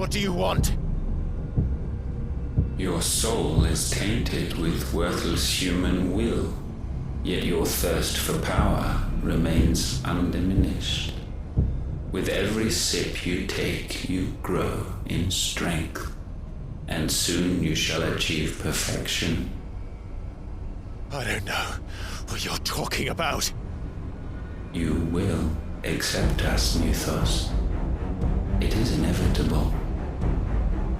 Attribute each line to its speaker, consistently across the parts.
Speaker 1: What do you want?
Speaker 2: Your soul is tainted with worthless human will, yet your thirst for power remains undiminished. With every sip you take, you grow in strength, and soon you shall achieve perfection.
Speaker 1: I don't know what you're talking about.
Speaker 2: You will accept us, Mythos. It is inevitable.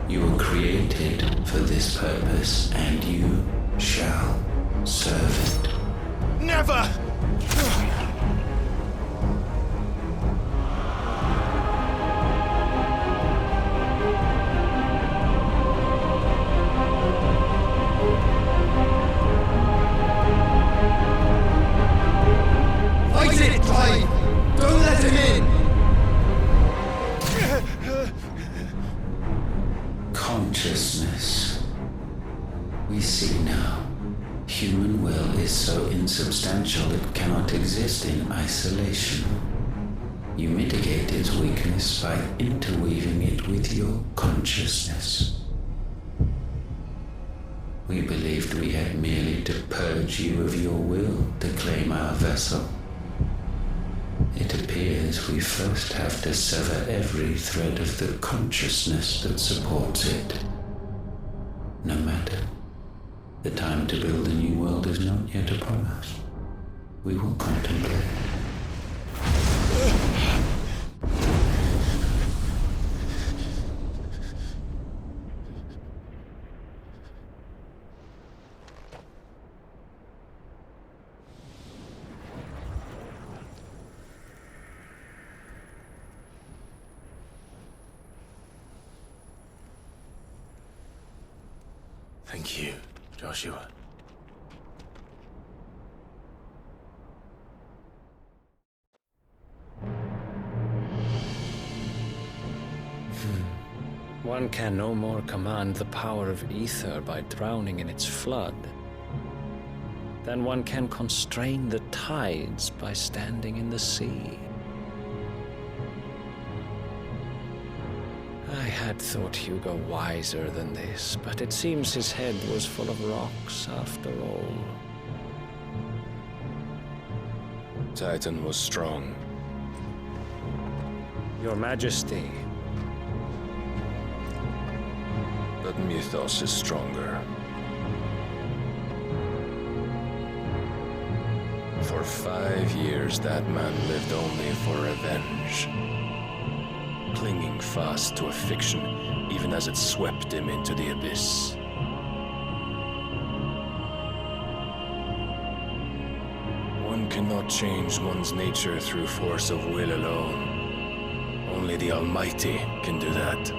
Speaker 2: You were created for this purpose, and you shall serve it.
Speaker 1: Never!
Speaker 3: Fight it, Clive! Don't let him in!
Speaker 2: Consciousness. We see now. Human will is so insubstantial it cannot exist in isolation. You mitigate its weakness by interweaving it with your consciousness. We believed we had merely to purge you of your will to claim our vessel. It appears we first have to sever every thread of the consciousness that supports it. No matter. The time to build a new world is not yet upon us. We will contemplate.
Speaker 1: Thank you, Joshua.
Speaker 4: One can no more command the power of ether by drowning in its flood than one can constrain the tides by standing in the sea. I had thought Hugo wiser than this, but it seems his head was full of rocks after all.
Speaker 5: Titan was strong.
Speaker 4: Your Majesty.
Speaker 5: But Mythos is stronger. For 5 years, that man lived only for revenge. Clinging fast to a fiction, even as it swept him into the abyss. One cannot change one's nature through force of will alone. Only the Almighty can do that.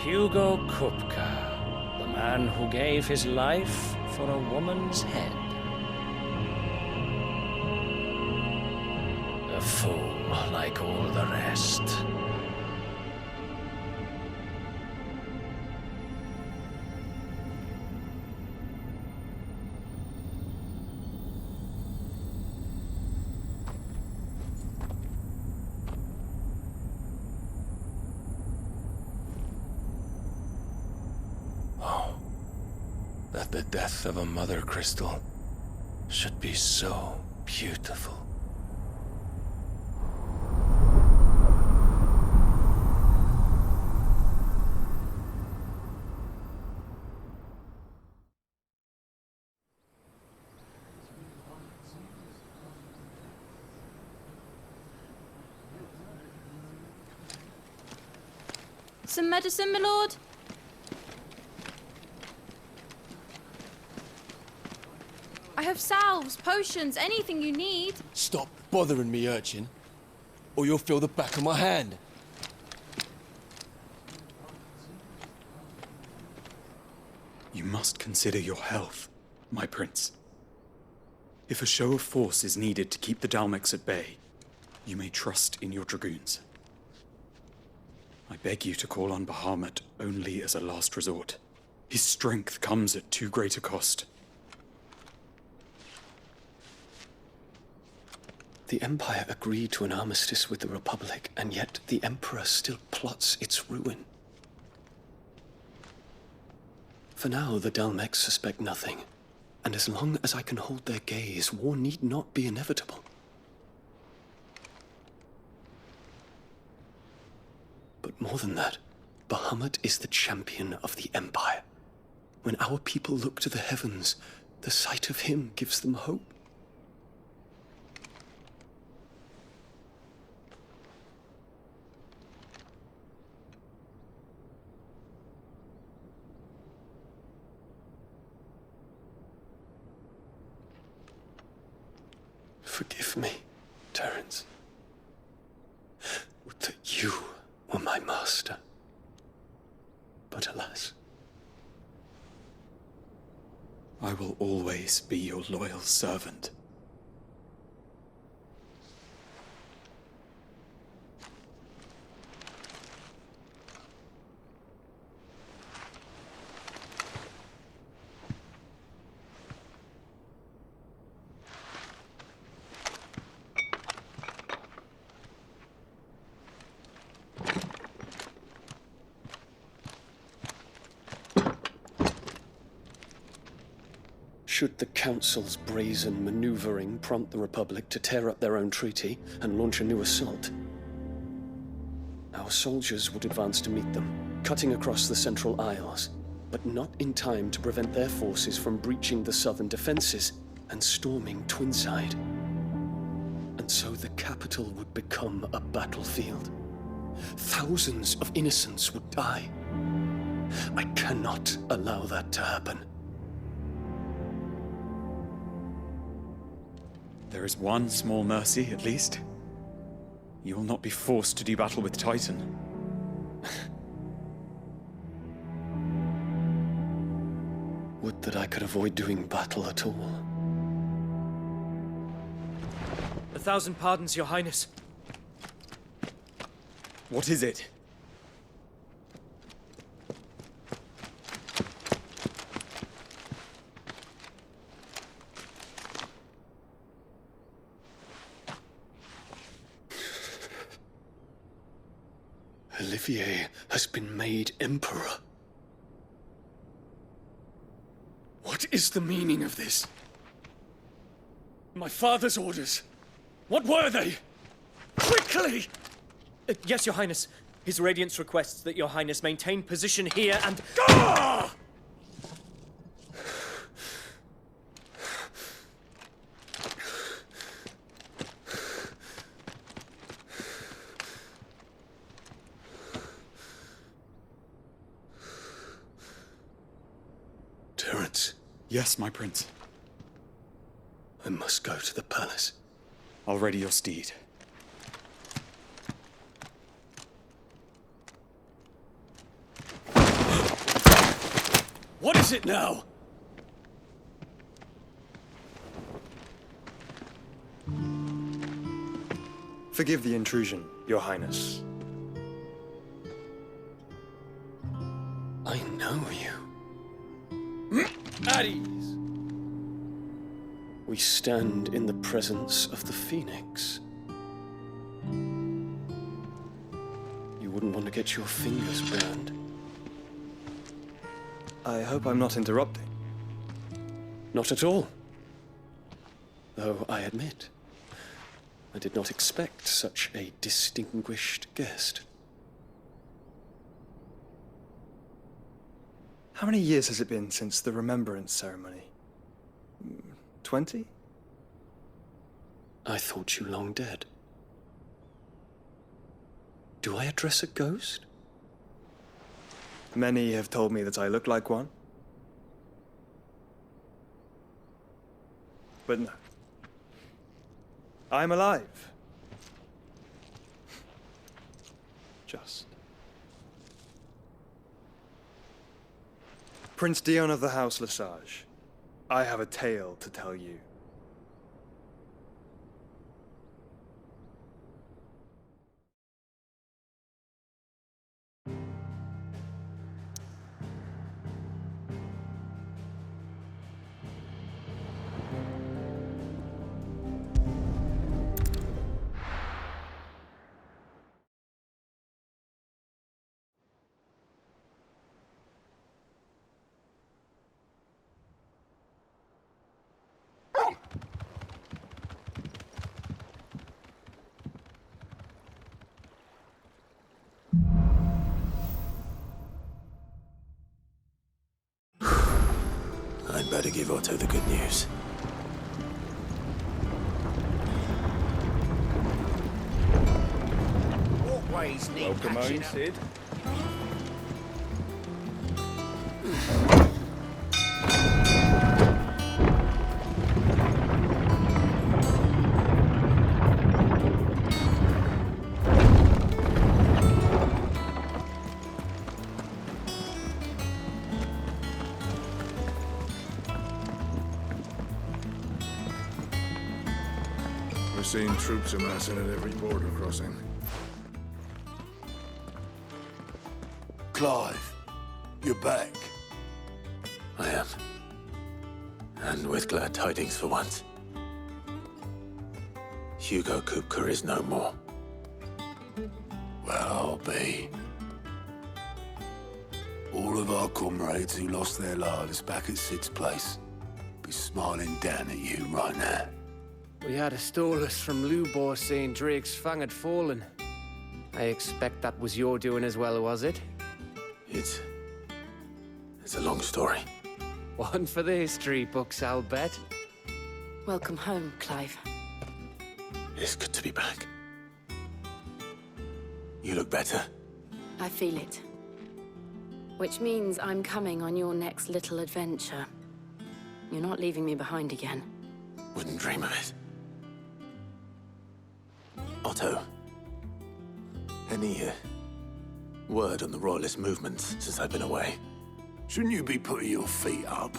Speaker 4: Hugo Kupka, the man who gave his life for a woman's head. A fool like all the rest.
Speaker 5: That the death of a mother crystal should be so beautiful.
Speaker 6: Some medicine, my lord? I have salves, potions, anything you need.
Speaker 3: Stop bothering me, urchin, or you'll feel the back of my hand.
Speaker 7: You must consider your health, my prince. If a show of force is needed to keep the Dhalmekians at bay, you may trust in your dragoons. I beg you to call on Bahamut only as a last resort. His strength comes at too great a cost.
Speaker 8: The Empire agreed to an armistice with the Republic, and yet the Emperor still plots its ruin. For now, the Dhalmekians suspect nothing, and as long as I can hold their gaze, war need not be inevitable. But more than that, Bahamut is the champion of the Empire. When our people look to the heavens, the sight of him gives them hope. Forgive me, Terence. Would that you were my master. But alas.
Speaker 7: I will always be your loyal servant.
Speaker 8: Should the Council's brazen maneuvering prompt the Republic to tear up their own treaty and launch a new assault, our soldiers would advance to meet them, cutting across the Central Isles, but not in time to prevent their forces from breaching the southern defenses and storming Twinside. And so the capital would become a battlefield. Thousands of innocents would die. I cannot allow that to happen.
Speaker 7: There is one small mercy, at least. You will not be forced to do battle with Titan.
Speaker 8: Would that I could avoid doing battle at all.
Speaker 9: 1,000 pardons, Your Highness.
Speaker 7: What is it?
Speaker 8: Olivier has been made Emperor. What is the meaning of this? My father's orders. What were they? Quickly!
Speaker 9: Yes, Your Highness. His Radiance requests that Your Highness maintain position here and...
Speaker 8: Ah! Terence.
Speaker 7: Yes, my prince.
Speaker 8: I must go to the palace.
Speaker 7: I'll ready your steed.
Speaker 8: What is it now?
Speaker 10: Forgive the intrusion, Your Highness.
Speaker 8: I know you.
Speaker 3: At ease.
Speaker 8: We stand in the presence of the Phoenix. You wouldn't want to get your fingers burned.
Speaker 10: I hope I'm not interrupting.
Speaker 8: Not at all. Though I admit, I did not expect such a distinguished guest.
Speaker 10: How many years has it been since the Remembrance ceremony? 20?
Speaker 8: I thought you long dead. Do I address a ghost?
Speaker 10: Many have told me that I look like one. But no. I'm alive. Just. Prince Dion of the House Lesage, I have a tale to tell you.
Speaker 1: I'd better give Otto the good news.
Speaker 11: Walkways need
Speaker 12: Welcome home, Sid.
Speaker 13: We're seeing troops amassing at every border crossing.
Speaker 1: Clive, you're back. I am. And with glad tidings for once. Hugo Kupka is no more. Well, I'll be. All of our comrades who lost their lives back at Sid's place be smiling down at you right now.
Speaker 11: We had a stolus from Lubor saying Drake's fang had fallen. I expect that was your doing as well, was it?
Speaker 1: It's a long story.
Speaker 11: One for the history books, I'll bet.
Speaker 14: Welcome home, Clive.
Speaker 1: It's good to be back. You look better.
Speaker 14: I feel it. Which means I'm coming on your next little adventure. You're not leaving me behind again.
Speaker 1: Wouldn't dream of it. Otto, any word on the Royalist movements since I've been away? Shouldn't you be putting your feet up?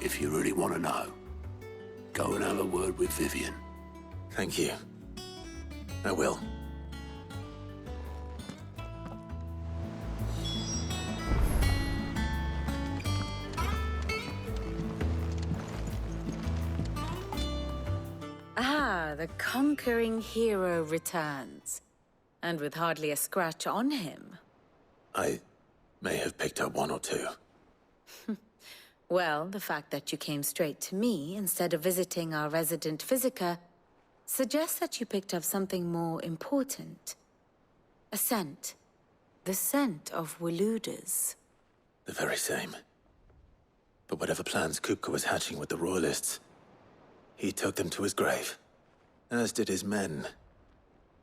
Speaker 1: If you really want to know, go and have a word with Vivian. Thank you. I will.
Speaker 14: Ah, the conquering hero returns. And with hardly a scratch on him.
Speaker 1: I may have picked up one or two.
Speaker 14: Well, the fact that you came straight to me instead of visiting our resident physiker suggests that you picked up something more important. A scent. The scent of Waloeders.
Speaker 1: The very same. But whatever plans Kupka was hatching with the Royalists, he took them to his grave. As did his men.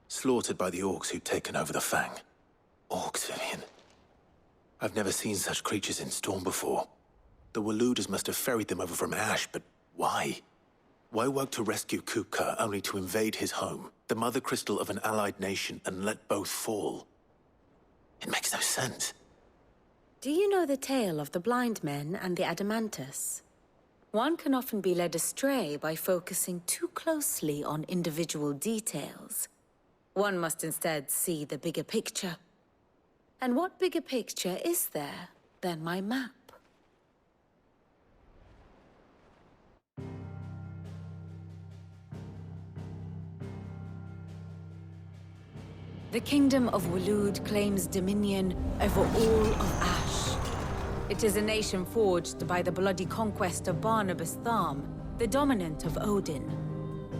Speaker 1: Slaughtered by the orcs who'd taken over the Fang. Orcs, Vivian. I've never seen such creatures in Storm before. The Waloeders must have ferried them over from Ash, but why? Why work to rescue Kupka only to invade his home, the mother crystal of an allied nation, and let both fall? It makes no sense.
Speaker 14: Do you know the tale of the blind men and the Adamantus? One can often be led astray by focusing too closely on individual details. One must instead see the bigger picture. And what bigger picture is there than my map? The Kingdom of Waloed claims dominion over all of Ash. It is a nation forged by the bloody conquest of Barnabas Tharm, the dominant of Odin.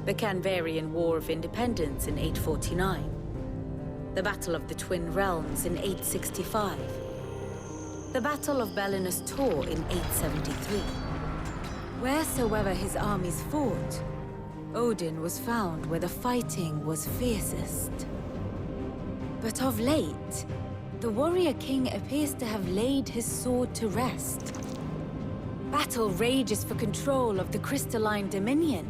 Speaker 14: The Canvarian War of Independence in 849. The Battle of the Twin Realms in 865. The Battle of Belinus Tor in 873. Wheresoever his armies fought, Odin was found where the fighting was fiercest. But of late, the warrior king appears to have laid his sword to rest. Battle rages for control of the crystalline dominion.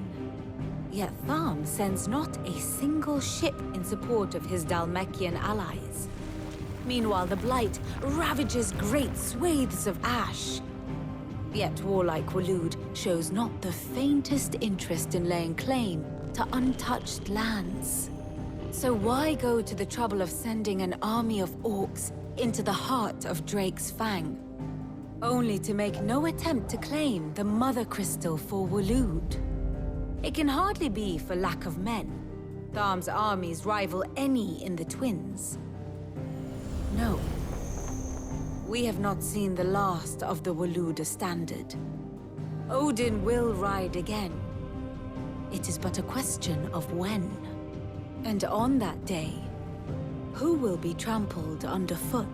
Speaker 14: Yet Tharm sends not a single ship in support of his Dhalmekian allies. Meanwhile, the Blight ravages great swathes of Ash. Yet warlike Waloed shows not the faintest interest in laying claim to untouched lands. So why go to the trouble of sending an army of orcs into the heart of Drake's Fang, only to make no attempt to claim the Mother Crystal for Waloed? It can hardly be for lack of men. Tharm's armies rival any in the Twins. No. We have not seen the last of the Waloeder standard. Odin will ride again. It is but a question of when. And on that day, who will be trampled underfoot?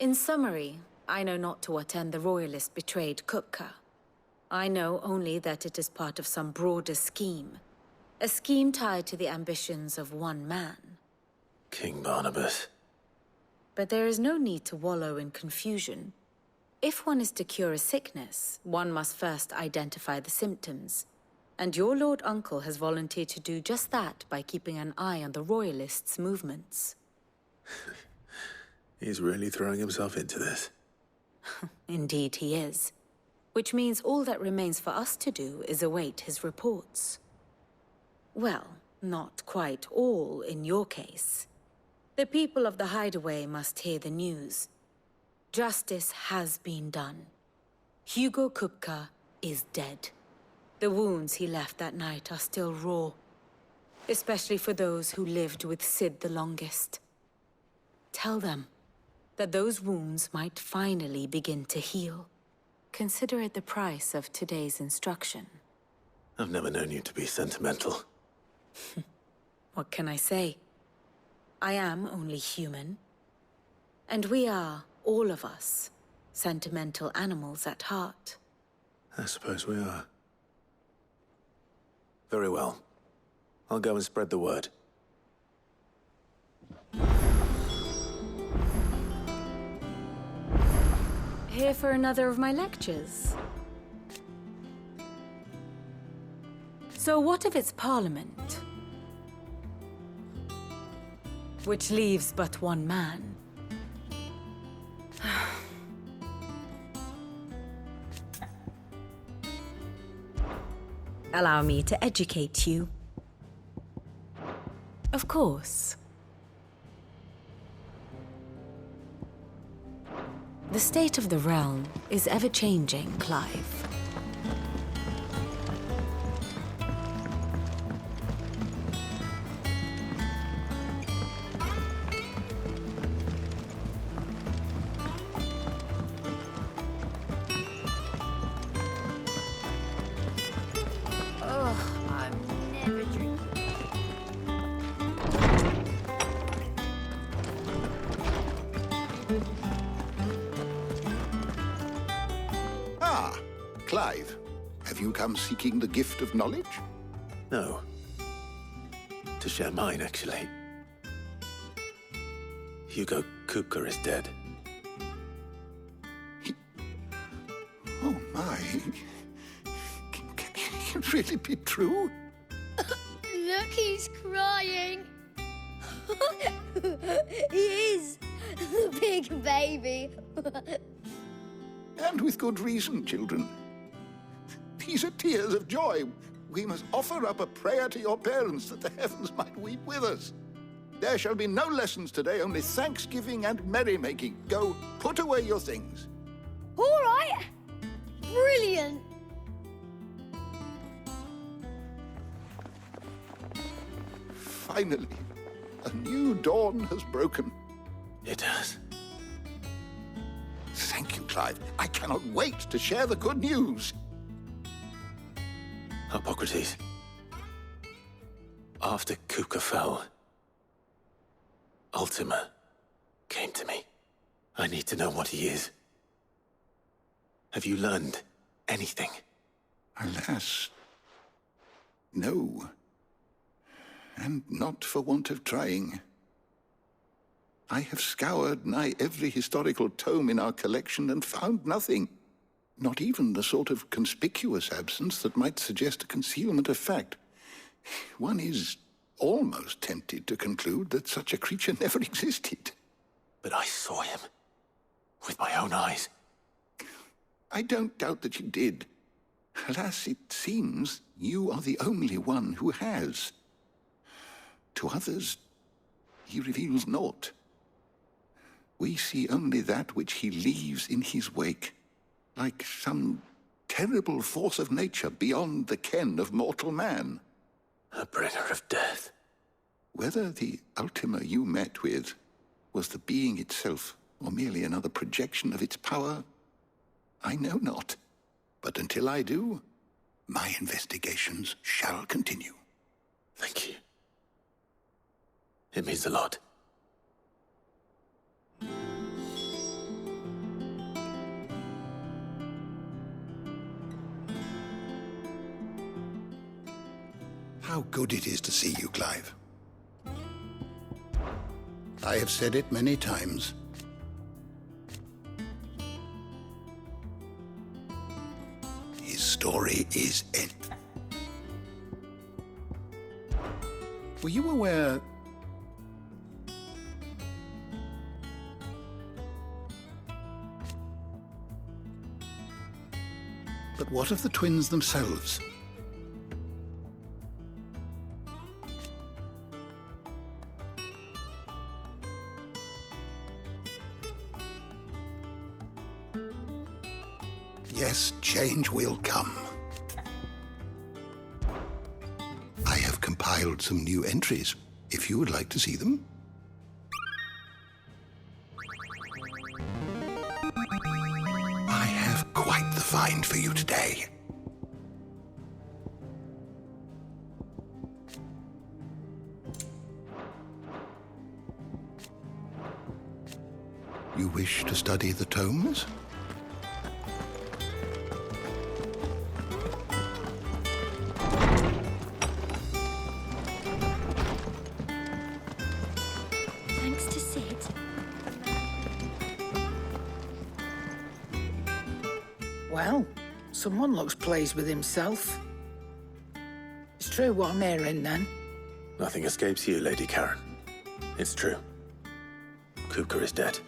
Speaker 14: In summary, I know not to what end the Royalist betrayed Kupka. I know only that it is part of some broader scheme. A scheme tied to the ambitions of one man.
Speaker 1: King Barnabas.
Speaker 14: But there is no need to wallow in confusion. If one is to cure a sickness, one must first identify the symptoms. And your Lord Uncle has volunteered to do just that by keeping an eye on the Royalists' movements.
Speaker 1: He's really throwing himself into this.
Speaker 14: Indeed he is. Which means all that remains for us to do is await his reports. Well, not quite all in your case. The people of the Hideaway must hear the news. Justice has been done. Hugo Kupka is dead. The wounds he left that night are still raw, especially for those who lived with Sid the longest. Tell them that those wounds might finally begin to heal. Consider it the price of today's instruction.
Speaker 1: I've never known you to be sentimental.
Speaker 14: What can I say? I am only human. And we are, all of us, sentimental animals at heart.
Speaker 1: I suppose we are. Very well. I'll go and spread the word.
Speaker 14: Here for another of my lectures. So what of its parliament? Which leaves but one man. Allow me to educate you. Of course. The state of the realm is ever-changing, Clive.
Speaker 12: Clive, have you come seeking the gift of knowledge?
Speaker 1: No. To share mine, actually. Hugo Kupka is dead.
Speaker 12: Oh my. Can it really be true?
Speaker 15: Look, he's crying. He is. The big baby.
Speaker 12: And with good reason, children. These are tears of joy. We must offer up a prayer to your parents that the heavens might weep with us. There shall be no lessons today, only thanksgiving and merrymaking. Go, put away your things.
Speaker 15: All right. Brilliant.
Speaker 12: Finally, a new dawn has broken.
Speaker 1: It has.
Speaker 12: Thank you, Clive. I cannot wait to share the good news.
Speaker 1: Hippocrates. After Kupka fell, Ultima came to me. I need to know what he is. Have you learned anything?
Speaker 12: Alas, no. And not for want of trying. I have scoured nigh every historical tome in our collection and found nothing. Not even the sort of conspicuous absence that might suggest a concealment of fact. One is almost tempted to conclude that such a creature never existed.
Speaker 1: But I saw him. With my own eyes.
Speaker 12: I don't doubt that you did. Alas, it seems you are the only one who has. To others, he reveals naught. We see only that which he leaves in his wake, like some terrible force of nature beyond the ken of mortal man.
Speaker 1: A bringer of death.
Speaker 12: Whether the Ultima you met with was the being itself, or merely another projection of its power, I know not. But until I do, my investigations shall continue.
Speaker 1: Thank you. It means a lot.
Speaker 12: How good it is to see you, Clive. I have said it many times. His story is end. Were you aware... But what of the twins themselves? Yes, change will come. I have compiled some new entries, if you would like to see them. I have quite the find for you today. You wish to study the tomes?
Speaker 15: Thanks to Sid.
Speaker 16: Well, someone looks pleased with himself. It's true what I'm hearing, then.
Speaker 1: Nothing escapes you, Lady Karen. It's true. Kupka is dead.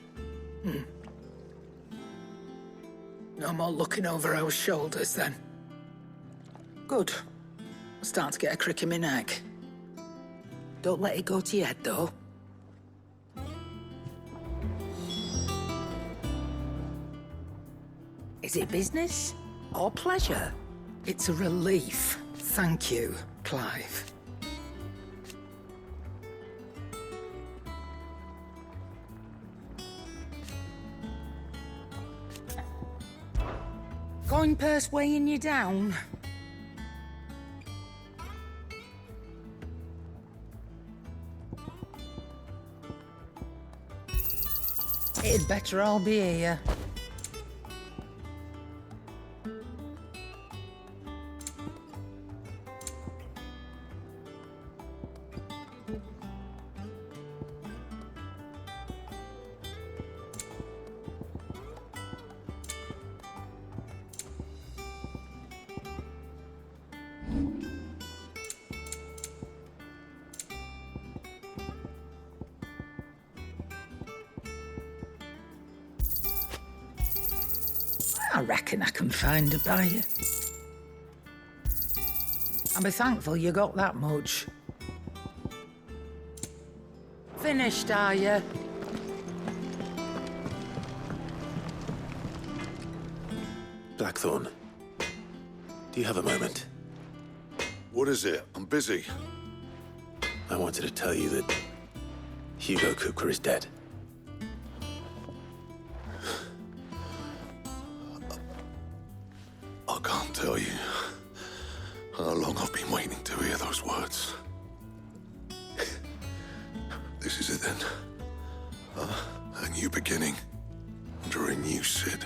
Speaker 16: No more looking over our shoulders, then. Good. I'm starting to get a crick in my neck. Don't let it go to your head, though. Is it business or pleasure? It's a relief. Thank you, Clive. Coin purse weighing you down? It'd better all be here. I reckon I can find a buyer. I'll be thankful you got that much. Finished, are you?
Speaker 1: Blackthorn, do you have a moment?
Speaker 13: What is it? I'm busy.
Speaker 1: I wanted to tell you that Hugo Kupka is dead.
Speaker 13: I can't tell you how long I've been waiting to hear those words. This is it then. A new beginning under a new Sid.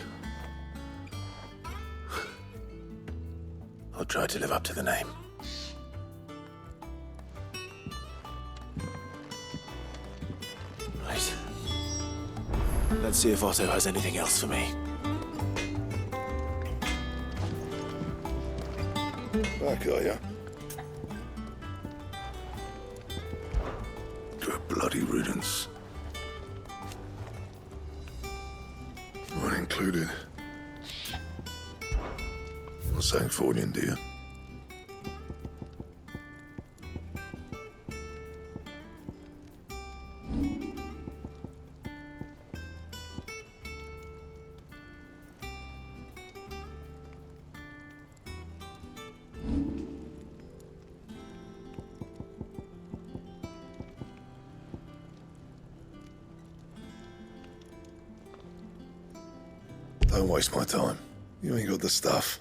Speaker 1: I'll try to live up to the name. Right. Let's see if Otto has anything else for me.
Speaker 13: Back, are ya? Good bloody riddance. Not included. Not saying for you, dear. Don't waste my time. You ain't got the stuff.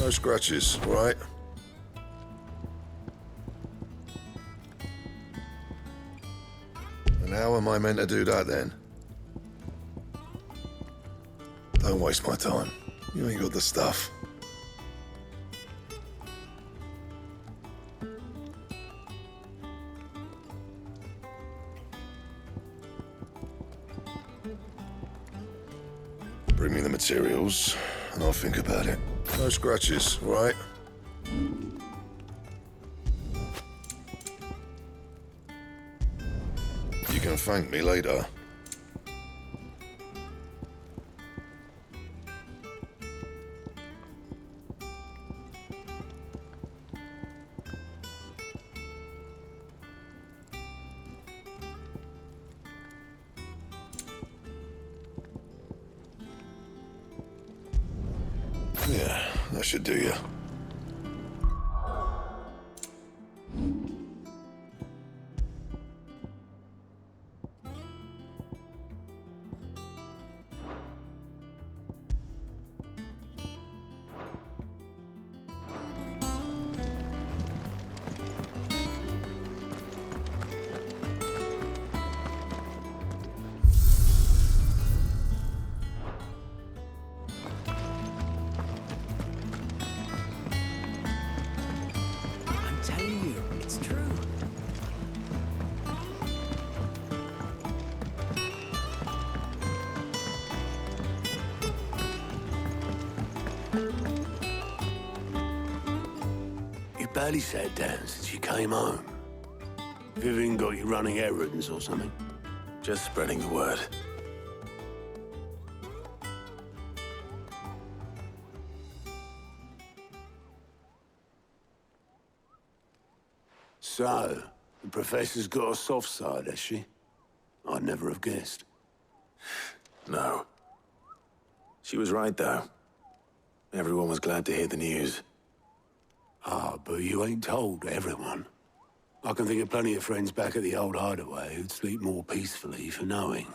Speaker 13: No scratches, right? And how am I meant to do that then? Don't waste my time. You ain't got the stuff. Bring me the materials, and I'll think about it. No scratches, right? You can thank me later. Yeah, that should do you.
Speaker 17: Barely sat down since you came home. Vivian got you running errands or something?
Speaker 1: Just spreading the word.
Speaker 17: So, the Professor's got a soft side, has she? I'd never have guessed.
Speaker 1: No. She was right, though. Everyone was glad to hear the news.
Speaker 17: Ah, but you ain't told everyone. I can think of plenty of friends back at the old hideaway who'd sleep more peacefully for knowing.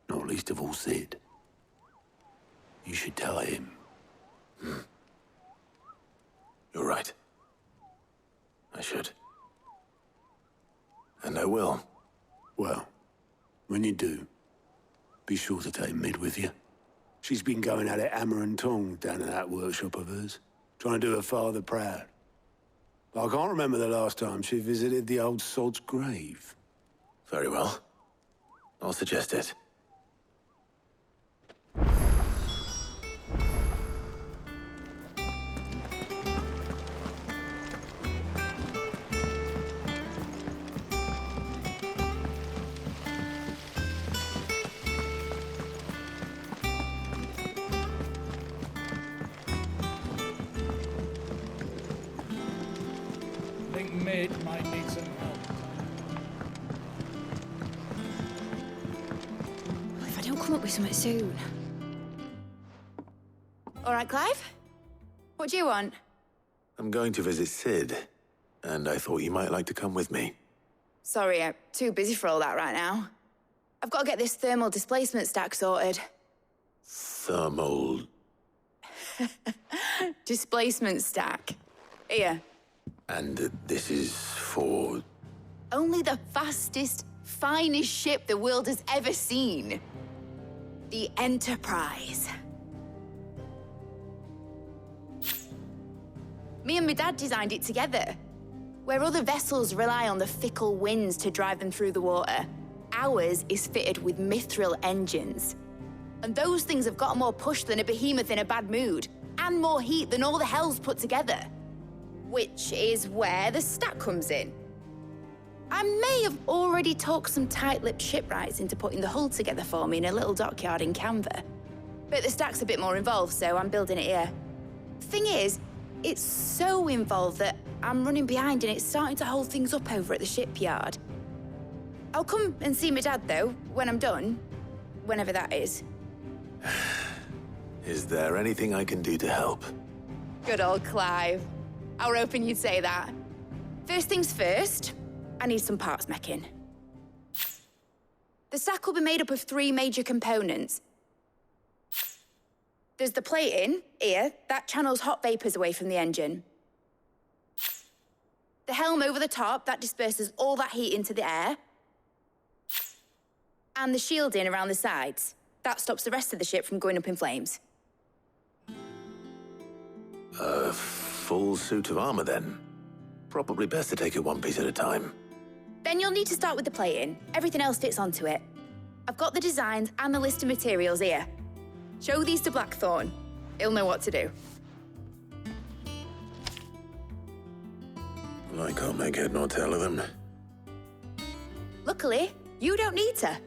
Speaker 17: Not least of all Sid. You should tell him.
Speaker 1: You're right. I should. And I will.
Speaker 17: Well, when you do, be sure to take Mid with you. She's been going at it hammer and tongs down in that workshop of hers, trying to do her father proud. I can't remember the last time she visited the old sod's grave.
Speaker 1: Very well. I'll suggest it.
Speaker 18: Mid might need some help.
Speaker 6: If I don't come up with something soon. All right, Clive? What do you want?
Speaker 1: I'm going to visit Sid, and I thought you might like to come with me.
Speaker 6: Sorry, I'm too busy for all that right now. I've got to get this thermal displacement stack sorted.
Speaker 1: Thermal...
Speaker 6: Displacement stack. Here.
Speaker 1: And this is for...
Speaker 6: Only the fastest, finest ship the world has ever seen. The Enterprise. Me and my dad designed it together. Where other vessels rely on the fickle winds to drive them through the water, ours is fitted with mithril engines. And those things have got more push than a behemoth in a bad mood, and more heat than all the hells put together. Which is where the stack comes in. I may have already talked some tight-lipped shipwrights into putting the hull together for me in a little dockyard in Canva. But the stack's a bit more involved, so I'm building it here. Thing is, it's so involved that I'm running behind and it's starting to hold things up over at the shipyard. I'll come and see my dad, though, when I'm done. Whenever that is.
Speaker 1: Is there anything I can do to help?
Speaker 6: Good old Clive. I were hoping you'd say that. First things first, I need some parts meching. The stack will be made up of 3 major components. There's the plating, here, that channels hot vapors away from the engine. The helm over the top, that disperses all that heat into the air. And the shielding around the sides. That stops the rest of the ship from going up in flames.
Speaker 1: A full suit of armor, then. Probably best to take it one piece at a time.
Speaker 6: Then you'll need to start with the plating. Everything else fits onto it. I've got the designs and the list of materials here. Show these to Blackthorn. He'll know what to do.
Speaker 1: I can't make head nor tail of them.
Speaker 6: Luckily, you don't need to.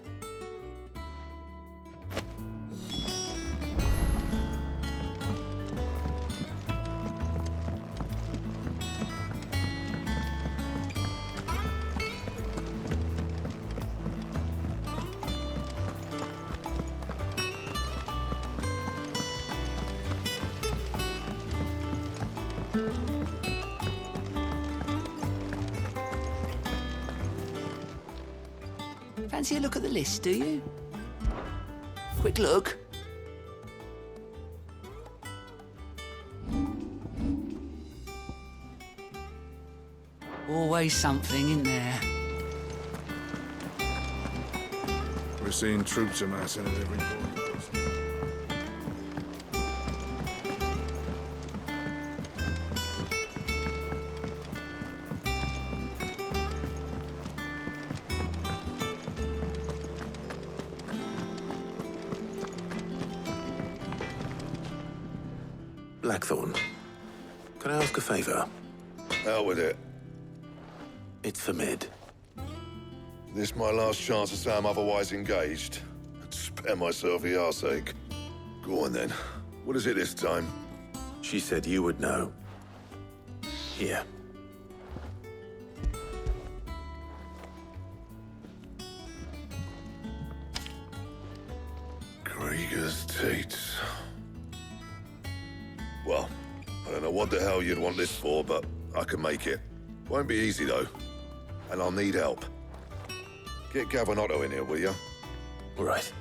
Speaker 19: Fancy a look at the list, do you? Quick look. Always something in there.
Speaker 13: We're seeing troops amassing at every point.
Speaker 1: Blackthorn, can I ask a favor?
Speaker 13: Out with it.
Speaker 1: It's for Mid.
Speaker 13: This my last chance to say I'm otherwise engaged. Spare myself the arseache. Go on then. What is it this time?
Speaker 1: She said you would know. Here.
Speaker 13: Krieger's Tates. Well, I don't know what the hell you'd want this for, but I can make it. Won't be easy, though. And I'll need help. Get Gavinotto in here, will you?
Speaker 1: All right.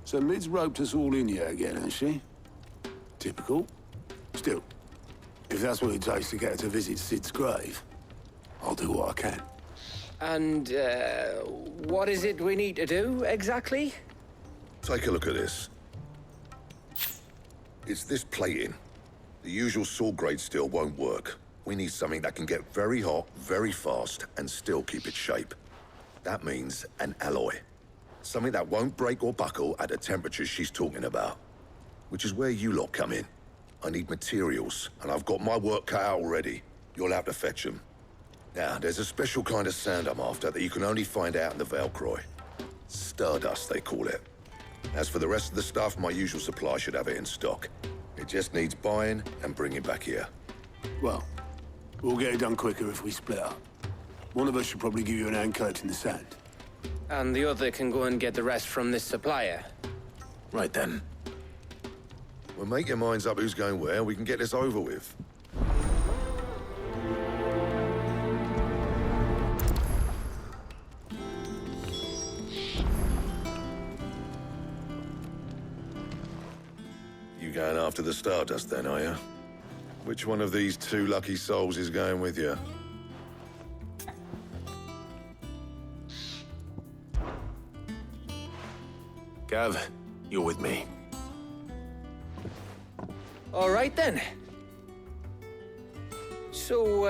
Speaker 17: So Mid's roped us all in here again, has she? Typical. Still, if that's what it takes to get her to visit Sid's grave, I'll do what I can.
Speaker 11: And, what is it we need to do, exactly?
Speaker 13: Take a look at this. It's this plating. The usual sword grade steel won't work. We need something that can get very hot, very fast, and still keep its shape. That means an alloy. Something that won't break or buckle at the temperatures she's talking about. Which is where you lot come in. I need materials, and I've got my work cut out already. You'll have to fetch them. Now, there's a special kind of sand I'm after that you can only find out in the Valcroy. Stardust, they call it. As for the rest of the stuff, my usual supply should have it in stock. It just needs buying and bringing back here.
Speaker 17: Well, we'll get it done quicker if we split up. One of us should probably give you an hand collecting the sand.
Speaker 11: And the other can go and get the rest from this supplier.
Speaker 1: Right then.
Speaker 13: Well, make your minds up who's going where, and we can get this over with. You going after the Stardust then, are you? Which one of these two lucky souls is going with you?
Speaker 1: Gav, you're with me.
Speaker 11: All right, then. So,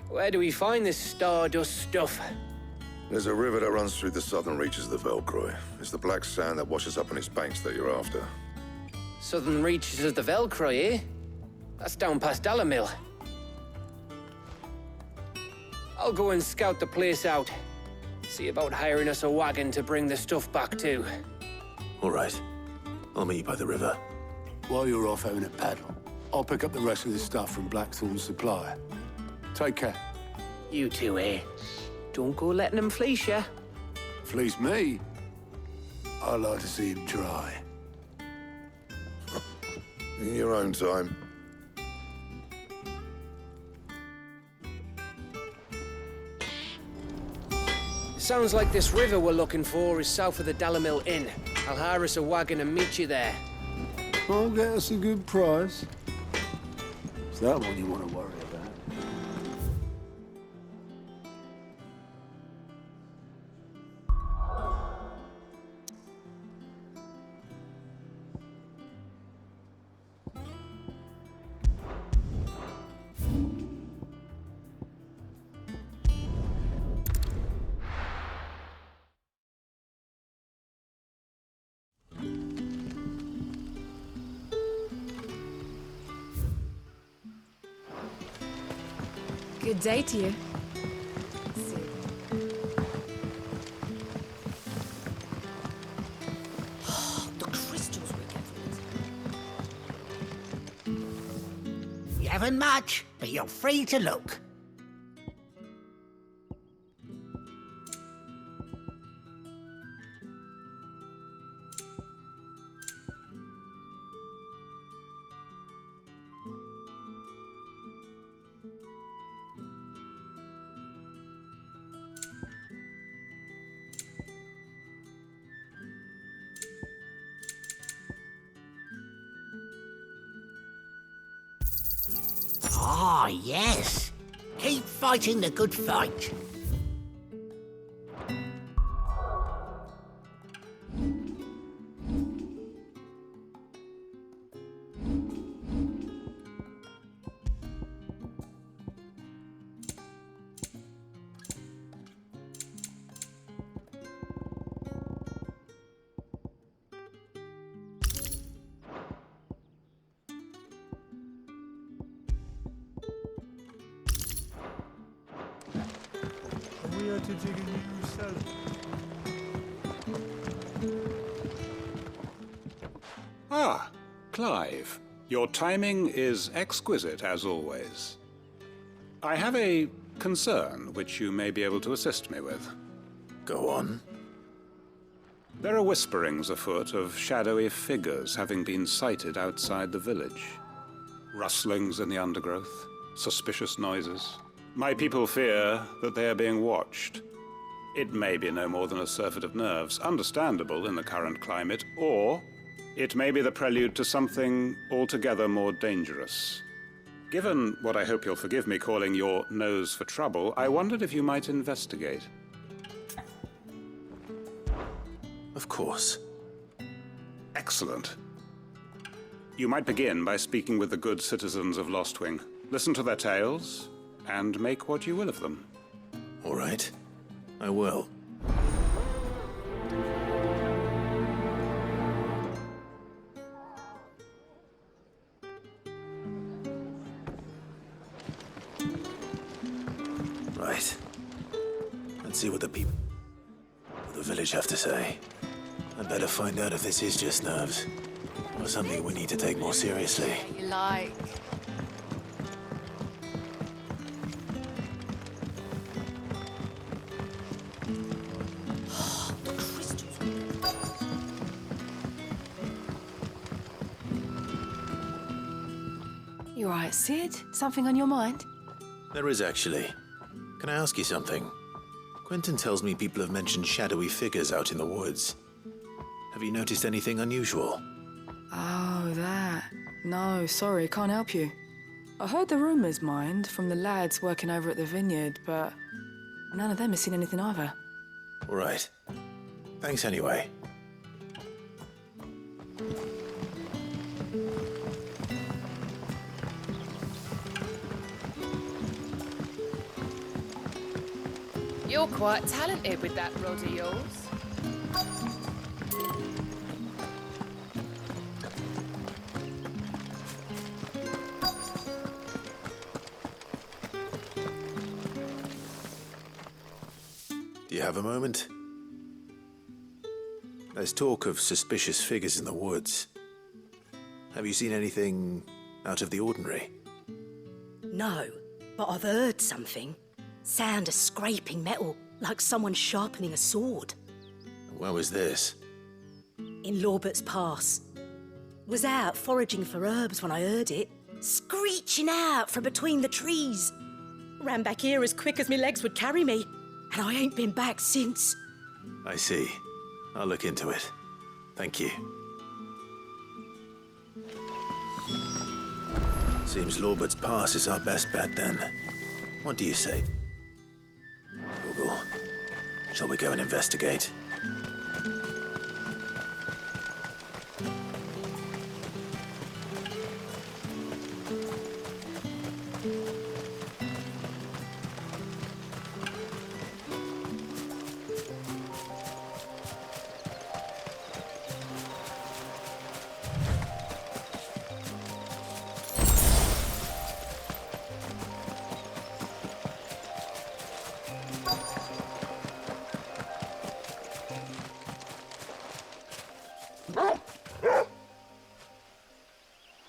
Speaker 11: where do we find this Stardust stuff?
Speaker 13: There's a river that runs through the southern reaches of the Velcroy. It's the black sand that washes up on its banks that you're after.
Speaker 11: Southern reaches of the Velcroy, eh? That's down past Dalamil. I'll go and scout the place out. See about hiring us a wagon to bring the stuff back to.
Speaker 1: All right. I'll meet you by the river.
Speaker 17: While you're off having a paddle, I'll pick up the rest of the stuff from Blackthorn's supplier. Take care.
Speaker 11: You two, eh? Don't go letting them fleece ya.
Speaker 17: Fleece me? I like to see him try.
Speaker 13: In your own time.
Speaker 11: Sounds like this river we're looking for is south of the Dalamil Inn. I'll hire us a wagon and meet you there.
Speaker 17: I'll get us a good price. Is that what you want to worry about?
Speaker 14: Good day to you.
Speaker 19: The crystals we gathered. You haven't much, but you're free to look. Ah, yes. Keep fighting the good fight.
Speaker 10: We are to dig a new cell.
Speaker 20: Ah, Clive. Your timing is exquisite, as always. I have a concern which you may be able to assist me with.
Speaker 1: Go on.
Speaker 20: There are whisperings afoot of shadowy figures having been sighted outside the village. Rustlings in the undergrowth, suspicious noises. My people fear that they are being watched. It may be no more than a surfeit of nerves, understandable in the current climate, or it may be the prelude to something altogether more dangerous. Given what I hope you'll forgive me calling your nose for trouble, I wondered if you might investigate.
Speaker 1: Of course.
Speaker 20: Excellent. You might begin by speaking with the good citizens of Lostwing. Listen to their tales, and make what you will of them.
Speaker 1: All right. I will. Right. Let's see what the people of the village have to say. I'd better find out if this is just nerves, or something we need to take more seriously.
Speaker 6: You like.
Speaker 21: You all right, Sid? Something on your mind?
Speaker 1: There is actually. Can I ask you something? Quentin tells me people have mentioned shadowy figures out in the woods. Have you noticed anything unusual?
Speaker 21: Oh, that. No, sorry, can't help you. I heard the rumours, mind, from the lads working over at the vineyard, but none of them has seen anything either.
Speaker 1: All right. Thanks anyway.
Speaker 22: You're quite talented with that rod of yours.
Speaker 1: Do you have a moment? There's talk of suspicious figures in the woods. Have you seen anything out of the ordinary?
Speaker 23: No, but I've heard something. Sound of scraping metal, like someone sharpening a sword.
Speaker 1: Where was this?
Speaker 23: In Lorbert's Pass. Was out foraging for herbs when I heard it, screeching out from between the trees. Ran back here as quick as my legs would carry me, and I ain't been back since.
Speaker 1: I see. I'll look into it. Thank you. Seems Lorbert's Pass is our best bet then. What do you say? Google, shall we go and investigate?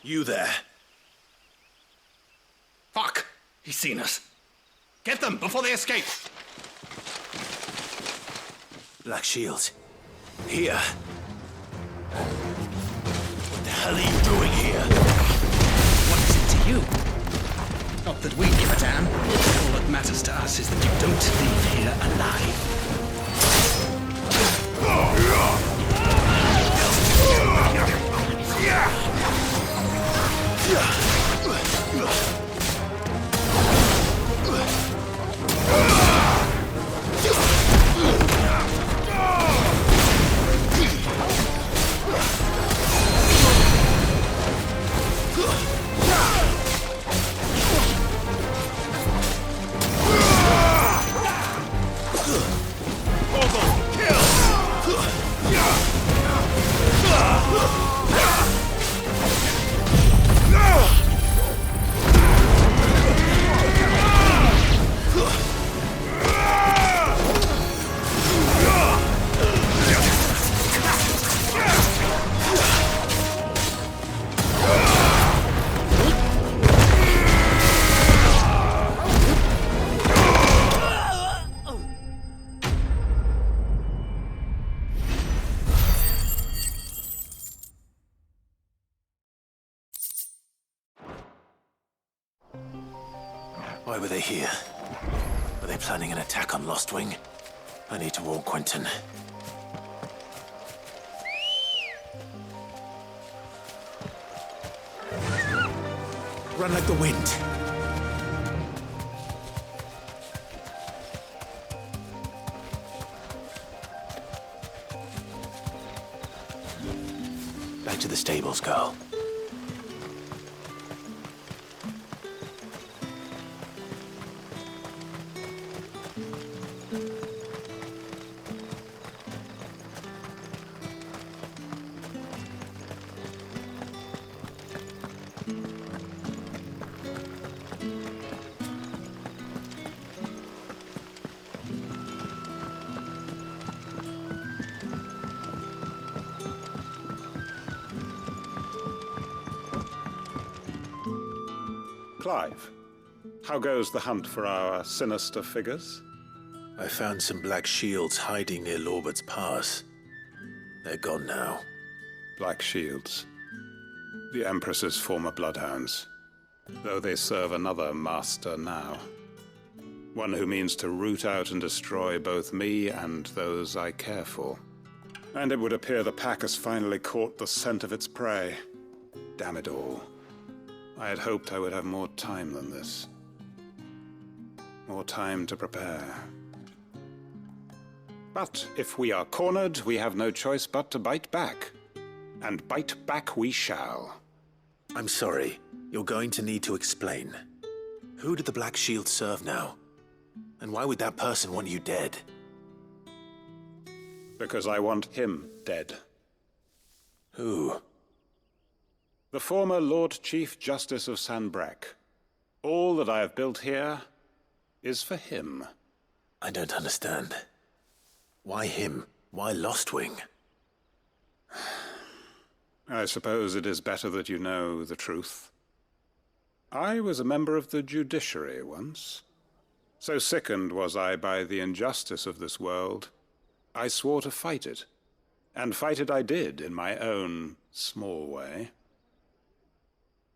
Speaker 1: You there.
Speaker 2: Fuck! He's seen us. Get them before they escape!
Speaker 1: Black Shields. Here. What the hell are you doing here?
Speaker 2: What is it to you? Not that we give a damn. All that matters to us is that you don't leave here alive.
Speaker 1: Why were they here? Were they planning an attack on Lost Wing? I need to warn Quentin. Run like the wind. Back to the stables, girl.
Speaker 20: Clive, how goes the hunt for our sinister figures?
Speaker 1: I found some black shields hiding near Lorbert's Pass. They're gone now.
Speaker 20: Black shields. The Empress's former bloodhounds, though they serve another master now. One who means to root out and destroy both me and those I care for. And it would appear the pack has finally caught the scent of its prey. Damn it all. I had hoped I would have more time than this. More time to prepare. But if we are cornered, we have no choice but to bite back. And bite back we shall.
Speaker 1: I'm sorry. You're going to need to explain. Who did the Black Shield serve now? And why would that person want you dead?
Speaker 20: Because I want him dead.
Speaker 1: Who?
Speaker 20: The former Lord Chief Justice of Sanbreque. All that I have built here is for him.
Speaker 1: I don't understand. Why him? Why Lost Wing?
Speaker 20: I suppose it is better that you know the truth. I was a member of the judiciary once. So sickened was I by the injustice of this world, I swore to fight it. And fight it I did in my own small way.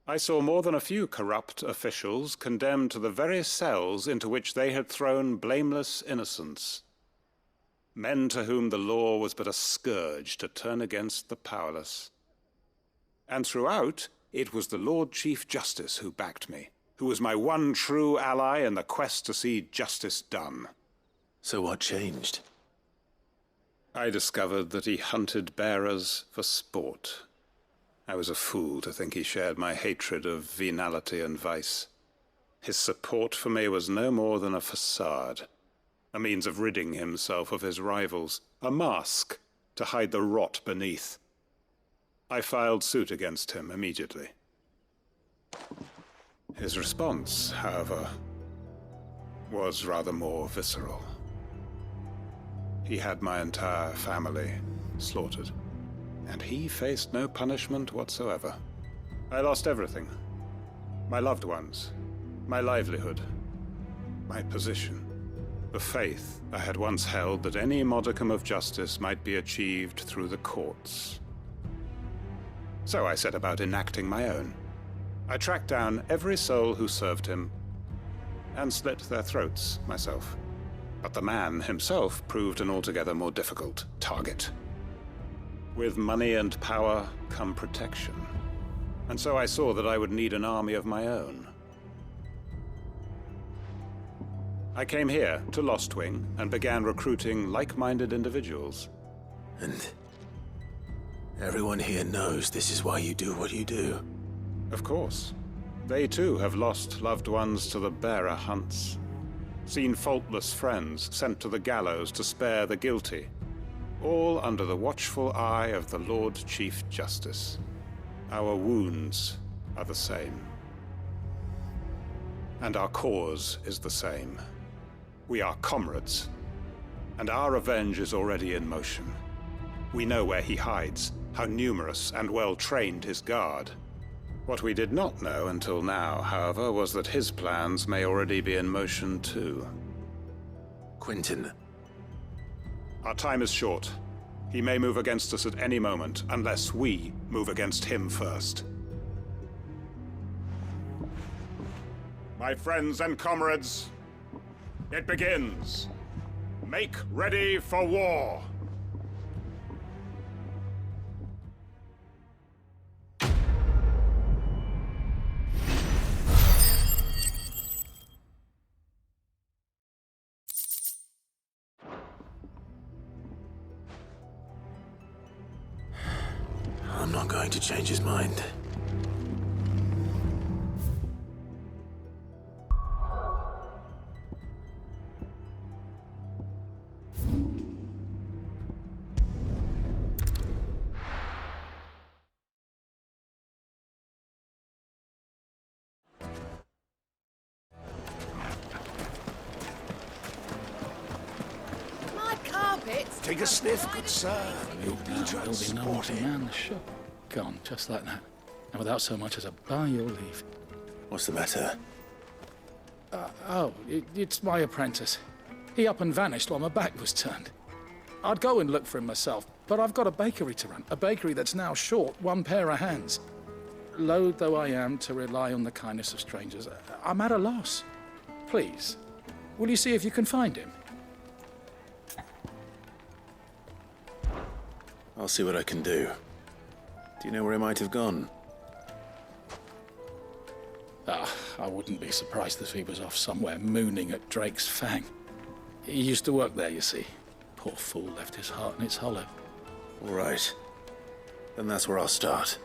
Speaker 20: I saw more than a few corrupt officials condemned to the very cells into which they had thrown blameless innocents. Men to whom the law was but a scourge to turn against the powerless. And throughout, it was the Lord Chief Justice who backed me, who was my one true ally in the quest to see justice done.
Speaker 1: So what changed?
Speaker 20: I discovered that he hunted bearers for sport. I was a fool to think he shared my hatred of venality and vice. His support for me was no more than a facade, a means of ridding himself of his rivals, a mask to hide the rot beneath. I filed suit against him immediately. His response, however, was rather more visceral. He had my entire family slaughtered, and he faced no punishment whatsoever. I lost everything. My loved ones, my livelihood, my position, the faith I had once held that any modicum of justice might be achieved through the courts. So I set about enacting my own. I tracked down every soul who served him and slit their throats myself. But the man himself proved an altogether more difficult target. With money and power come protection. And so I saw that I would need an army of my own. I came here to Lostwing and began recruiting like-minded individuals.
Speaker 1: And everyone here knows this is why you do what you do.
Speaker 20: Of course. They too have lost loved ones to the bearer hunts. Seen faultless friends sent to the gallows to spare the guilty, all under the watchful eye of the Lord Chief Justice. Our wounds are the same. And our cause is the same. We are comrades, and our revenge is already in motion. We know where he hides, how numerous and well-trained his guard. What we did not know until now, however, was that his plans may already be in motion too.
Speaker 1: Quentin.
Speaker 20: Our time is short. He may move against us at any moment, unless we move against him first. My friends and comrades, it begins. Make ready for war.
Speaker 1: I'm not going to change his mind.
Speaker 22: My carpets.
Speaker 2: Take a sniff, good sir.
Speaker 18: You'll be known to man the shop. Gone, just like that. And without so much as a by your leave.
Speaker 1: What's the matter?
Speaker 18: It's my apprentice. He up and vanished while my back was turned. I'd go and look for him myself, but I've got a bakery to run. A bakery that's now short one pair of hands. Loath though I am to rely on the kindness of strangers, I'm at a loss. Please, will you see if you can find him?
Speaker 1: I'll see what I can do. Do you know where he might have gone?
Speaker 18: I wouldn't be surprised if he was off somewhere mooning at Drake's Fang. He used to work there, you see. Poor fool left his heart in its hollow.
Speaker 1: All right. Then that's where I'll start.